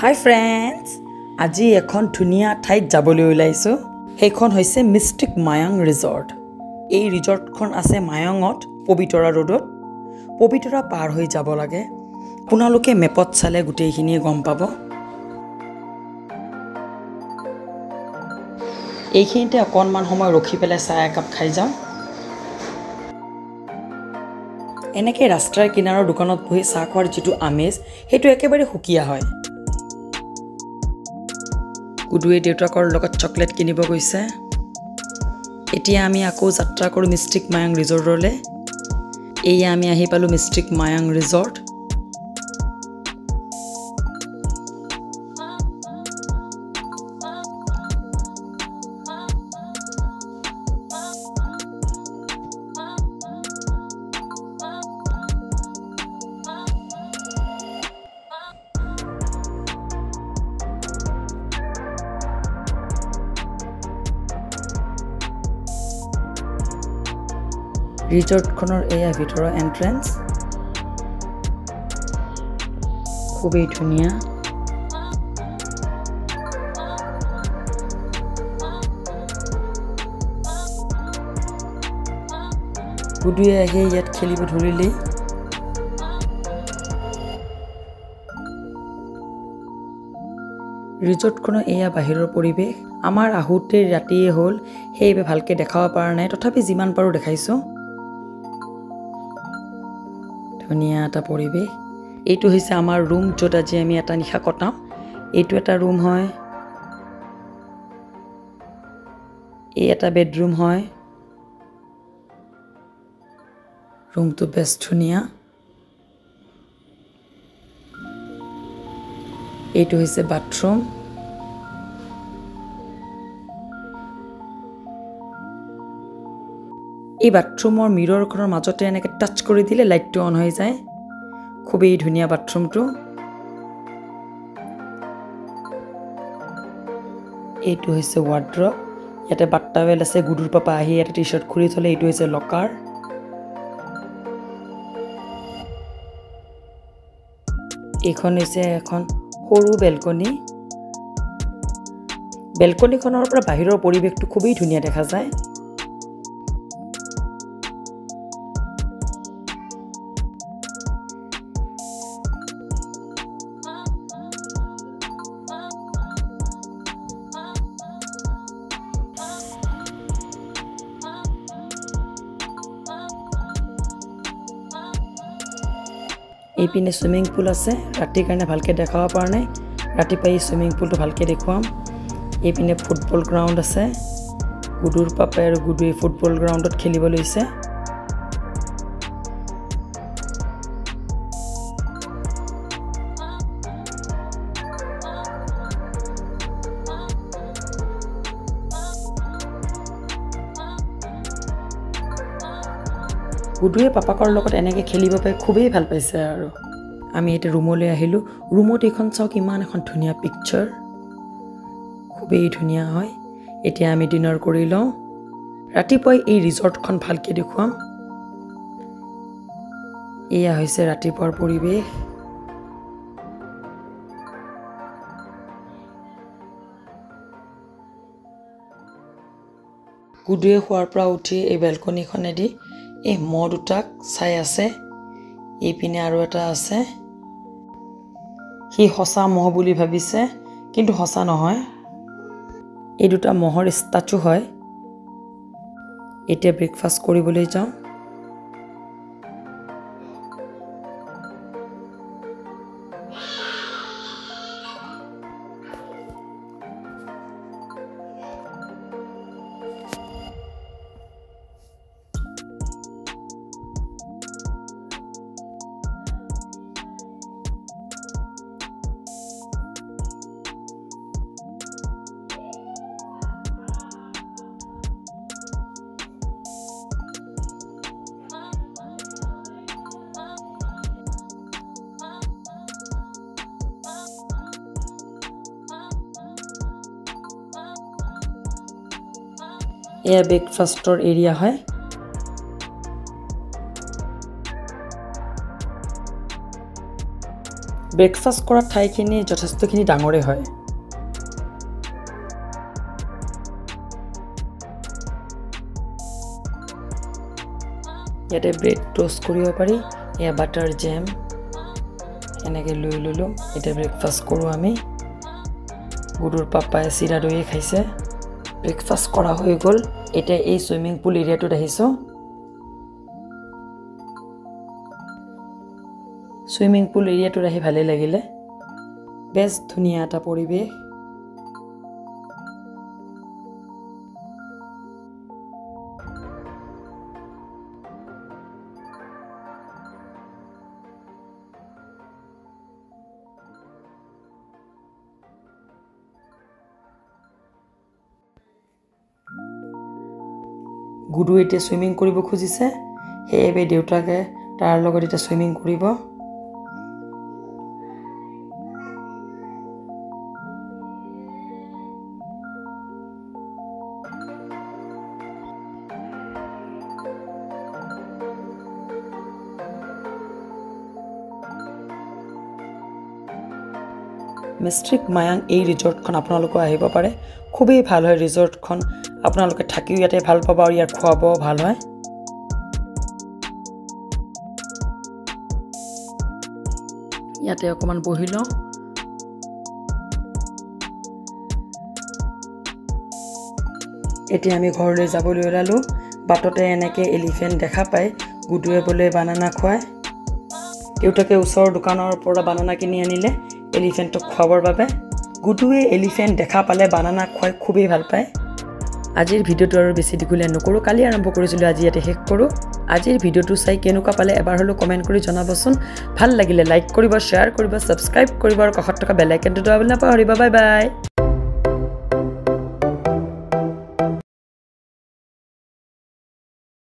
Hi friends, আজি এখন ধুনিয়া ঠাইত যাবলৈ ওলাইছো। সেইখন হৈছে মিষ্টিক মায়াং ৰিজৰ্ট। এই ৰিজৰ্টখন আছে মায়াঙত, পবিতৰা ৰোডত। পবিতৰা পাৰ হৈ যাব লাগে। আপোনালোকে মেপত চালে গোটেইখিনি গম পাব। এইখিনিতে অকণমান সময় ৰখি পেলাই চাহ একাপ খাই যাওঁ। এনেকৈ ৰাস্তাৰ কিনাৰৰ দোকানত বহি চাহ খোৱাৰ যিটো আমেজ, সেইটো একেবাৰে সুকীয়া হয়। গুডুৱে দেউতাকৰ লগত চকলেট কিনিব গৈছে। এতিয়া আমি আকৌ যাত্ৰা কৰোঁ মিষ্টিক মায়াং ৰিজৰ্টলৈ। এয়া আমি আহি পালোঁ মিষ্টিক মায়াং ৰিজৰ্ট। ৰিজৰ্টখনৰ এয়া ভিতৰৰ এন্ট্ৰেন্স, খুবেই ধুনীয়া। গুডুৱে আহি ইয়াত খেলিব ধৰিলেই। ৰিজৰ্টখনৰ এয়া বাহিৰৰ পৰিৱেশ। আমাৰ আহোঁতে ৰাতিয়ে হ'ল, সেইবাবে ভালকৈ দেখাব পৰা নাই, তথাপি যিমান পাৰোঁ দেখাইছোঁ। ধুনীয়া এটা পৰিৱেশ। এইটো হৈছে আমাৰ ৰুম, য'ত আজি আমি এটা নিশা কটাম। এইটো এটা ৰুম হয়, এই এটা বেডৰুম হয়। ৰুমটো বেছ ধুনীয়া। এইটো হৈছে বাথৰুম। এই বাথৰুমৰ মিৰৰখনৰ মাজতে এনেকৈ টাচ কৰি দিলে লাইটটো অন হৈ যায়। খুবেই ধুনীয়া বাথৰুমটো। এইটো হৈছে ৱাৰ্ড্ৰব। ইয়াতে বাথটাৱেল আছে। গুডুৰ পাপা আহি ইয়াতে টি চাৰ্ট খুলি থ'লে। এইটো হৈছে লকাৰ। এইখন হৈছে এখন সৰু বেলকনি। বেলকনিখনৰ পৰা বাহিৰৰ পৰিৱেশটো খুবেই ধুনীয়া দেখা যায়। এইপিনে চুইমিং পুল আছে। ৰাতিৰ কাৰণে ভালকৈ দেখাব পৰা নাই, ৰাতিপুৱা এই চুইমিং পুলটো ভালকৈ দেখুৱাম। এইপিনে ফুটবল গ্ৰাউণ্ড আছে। গুডুৰ পাপাই আৰু গুডুৱে ফুটবল গ্ৰাউণ্ডত খেলিব লৈছে। গুডুৱে পাপাকৰ লগত এনেকৈ খেলিব পাই খুবেই ভাল পাইছে। আৰু আমি এতিয়া ৰুমলৈ আহিলোঁ। ৰুমত এইখন চাওক, ইমান এখন ধুনীয়া পিকচাৰ, খুবেই ধুনীয়া হয়। এতিয়া আমি ডিনাৰ কৰি লওঁ। ৰাতিপুৱাই এই ৰিজৰ্টখন ভালকৈ দেখুৱাম। এয়া হৈছে ৰাতিপুৱাৰ পৰিৱেশ। গুডুৱে শোৱাৰ পৰা উঠি এই বেলকনিখনেদি এই মহ দুটাক চাই আছে। এইপিনে আৰু এটা আছে। সি সঁচা মহ বুলি ভাবিছে, কিন্তু সঁচা নহয়। এই দুটা মহৰ ষ্টাচু হয়। এতিয়া ব্ৰেকফাষ্ট কৰিবলৈ যাওঁ। এয়া ব্ৰেকফাষ্টৰ এৰিয়া হয়। ব্ৰেকফাষ্ট কৰা ঠাইখিনি যথেষ্টখিনি ডাঙৰে হয় ইয়াতে ব্ৰেড টোষ্ট কৰিব পাৰি এয়া বাটাৰ জেম এনেকৈ লৈ ললোঁ এতিয়া ব্ৰেকফাষ্ট কৰোঁ আমি গুৰুৰ পাপাই চিৰা দৈয়ে খাইছে ব্ৰেকফাষ্ট কৰা হৈ গ'ল এতিয়া এই সুইমিং পুল এৰিয়াটোত আহিছোঁ সুইমিং পুল এৰিয়াটোত আহি ভালেই লাগিলে বেছ ধুনীয়া এটা পৰিৱেশ গুডু এতিয়া সুইমিং কৰিব খুজিছে সেইবাবে দেউতাকে তাৰ লগত এতিয়া সুইমিং কৰিব মিষ্ট্ৰিক মায়াং এই ৰিজৰ্টখন আপোনালোকে আহিব পাৰে খুবেই ভাল হয় ৰিজৰ্টখন আপোনালোকে থাকিও ইয়াতে ভাল পাব আৰু ইয়াৰ খোৱা বোৱাও ভাল হয় ইয়াতে অকমান বহি লওঁ এতিয়া আমি ঘৰলৈ যাবলৈ ওলালোঁ বাটতে এনেকৈ এলিফেণ্ট দেখা পায় গুডুৱে বোলে বানানা খুৱায় দেউতাকে ওচৰৰ দোকানৰ পৰা বানানা কিনি আনিলে এলিফেণ্টক খুৱাবৰ বাবে গুডুৱে এলিফেণ্ট দেখা পালে বানানা খুৱাই খুবেই ভাল পায় আজিৰ ভিডিঅ'টো আৰু বেছি দীঘলীয়া নকৰোঁ কালি আৰম্ভ কৰিছিলোঁ আজি ইয়াতে শেষ কৰোঁ আজিৰ ভিডিঅ'টো চাই কেনেকুৱা পালে এবাৰ হ'লেও কমেণ্ট কৰি জনাবচোন ভাল লাগিলে লাইক কৰিব শ্বেয়াৰ কৰিব ছাবস্ক্ৰাইব কৰিব আৰু কাষত থকা বেল আইকনটো দবাবলৈ নাপাহৰিব বাই বাই